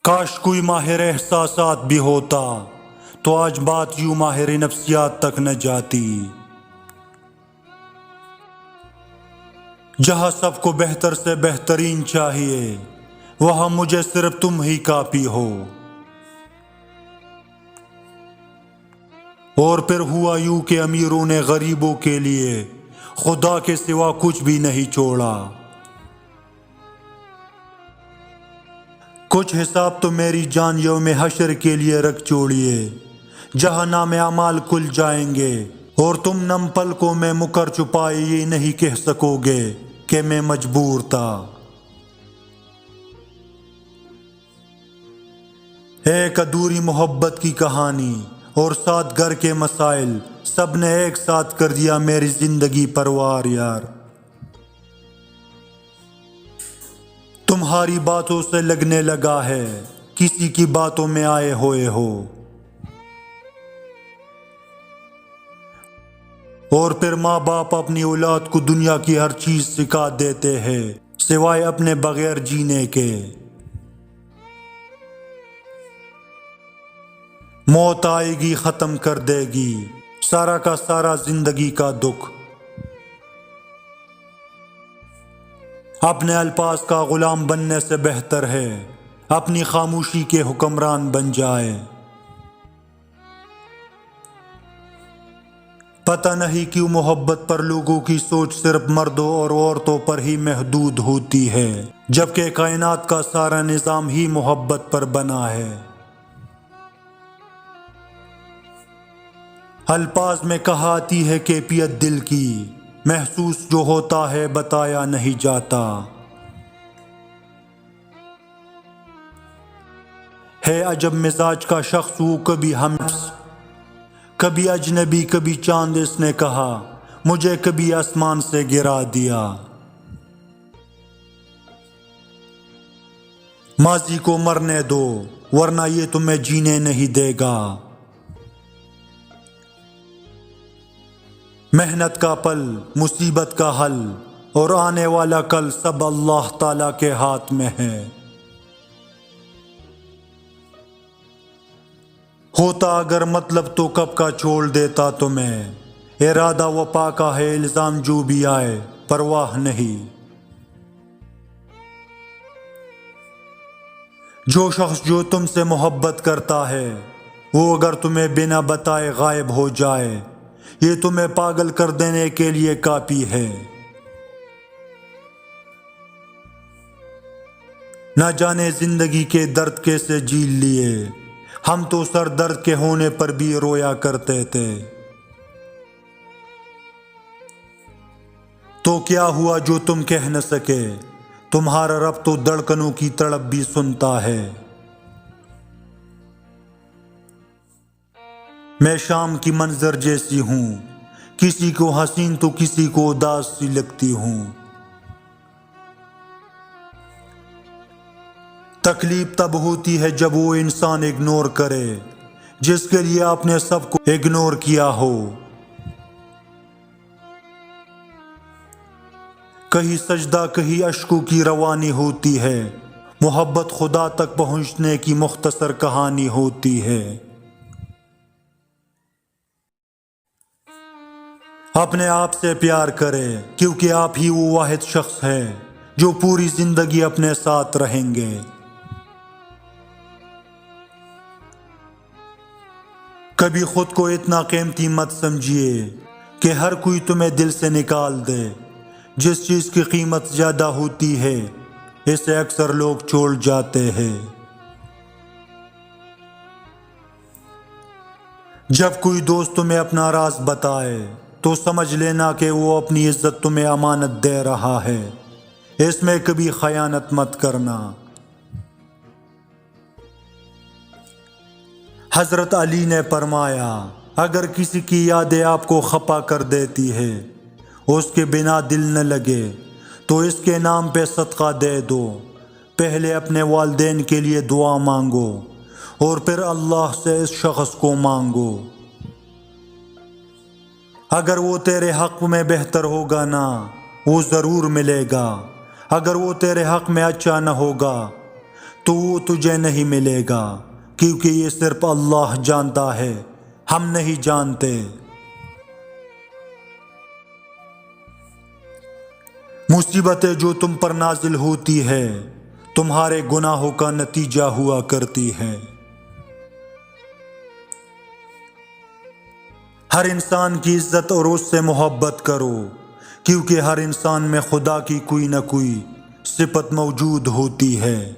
کاش کوئی ماہر احساسات بھی ہوتا تو آج بات یوں ماہر نفسیات تک نہ جاتی۔ جہاں سب کو بہتر سے بہترین چاہیے وہاں مجھے صرف تم ہی کافی ہو۔ اور پھر ہوا یوں کہ امیروں نے غریبوں کے لیے خدا کے سوا کچھ بھی نہیں چھوڑا۔ کچھ حساب تو میری جان یوم حشر کے لیے رکھ چھوڑیے، جہاں نام اعمال کھل جائیں گے اور تم نم پلکوں میں مکر چھپائے یہ نہیں کہہ سکو گے کہ میں مجبور تھا۔ ایک ادھوری محبت کی کہانی اور 7 گھر کے مسائل، سب نے ایک ساتھ کر دیا میری زندگی پروار یار۔ تمہاری باتوں سے لگنے لگا ہے کسی کی باتوں میں آئے ہوئے ہو، اور پھر ماں باپ اپنی اولاد کو دنیا کی ہر چیز سکھا دیتے ہیں سوائے اپنے بغیر جینے کے۔ موت آئے گی ختم کر دے گی سارا کا سارا زندگی کا دکھ۔ اپنے الفاظ کا غلام بننے سے بہتر ہے اپنی خاموشی کے حکمران بن جائے۔ پتہ نہیں کیوں محبت پر لوگوں کی سوچ صرف مردوں اور عورتوں پر ہی محدود ہوتی ہے، جبکہ کائنات کا سارا نظام ہی محبت پر بنا ہے۔ الفاظ میں کہاتی ہے کیفیت دل کی، محسوس جو ہوتا ہے بتایا نہیں جاتا۔ ہے عجب مزاج کا شخص وہ، کبھی ہمس کبھی اجنبی کبھی چاند، اس نے کہا مجھے کبھی آسمان سے گرا دیا۔ ماضی کو مرنے دو ورنہ یہ تمہیں جینے نہیں دے گا۔ محنت کا پل، مصیبت کا حل اور آنے والا کل سب اللہ تعالی کے ہاتھ میں ہے۔ ہوتا اگر مطلب تو کب کا چھوڑ دیتا تمہیں، ارادہ وفا کا ہے الزام جو بھی آئے پرواہ نہیں۔ جو شخص جو تم سے محبت کرتا ہے وہ اگر تمہیں بنا بتائے غائب ہو جائے یہ تمہیں پاگل کر دینے کے لیے کافی ہے۔ نہ جانے زندگی کے درد کیسے جھیل لیے ہم تو سر درد کے ہونے پر بھی رویا کرتے تھے۔ تو کیا ہوا جو تم کہہ نہ سکے، تمہارا رب تو دھڑکنوں کی تڑپ بھی سنتا ہے۔ میں شام کی منظر جیسی ہوں، کسی کو حسین تو کسی کو اداس سی لگتی ہوں۔ تکلیف تب ہوتی ہے جب وہ انسان اگنور کرے جس کے لیے آپ نے سب کو اگنور کیا ہو۔ کہیں سجدہ کہیں اشکوں کی روانی ہوتی ہے، محبت خدا تک پہنچنے کی مختصر کہانی ہوتی ہے۔ اپنے آپ سے پیار کرے کیونکہ آپ ہی وہ واحد شخص ہے جو پوری زندگی اپنے ساتھ رہیں گے۔ کبھی خود کو اتنا قیمتی مت سمجھیے کہ ہر کوئی تمہیں دل سے نکال دے۔ جس چیز کی قیمت زیادہ ہوتی ہے اسے اکثر لوگ چھوڑ جاتے ہیں۔ جب کوئی دوست تمہیں اپنا راز بتائے تو سمجھ لینا کہ وہ اپنی عزت تمہیں امانت دے رہا ہے، اس میں کبھی خیانت مت کرنا۔ حضرت علی نے فرمایا اگر کسی کی یادیں آپ کو خفا کر دیتی ہے، اس کے بنا دل نہ لگے تو اس کے نام پہ صدقہ دے دو۔ پہلے اپنے والدین کے لیے دعا مانگو اور پھر اللہ سے اس شخص کو مانگو۔ اگر وہ تیرے حق میں بہتر ہوگا نا وہ ضرور ملے گا، اگر وہ تیرے حق میں اچھا نہ ہوگا تو وہ تجھے نہیں ملے گا، کیونکہ یہ صرف اللہ جانتا ہے، ہم نہیں جانتے۔ مصیبتیں جو تم پر نازل ہوتی ہے تمہارے گناہوں کا نتیجہ ہوا کرتی ہے۔ ہر انسان کی عزت اور اس سے محبت کرو، کیونکہ ہر انسان میں خدا کی کوئی نہ کوئی صفت موجود ہوتی ہے۔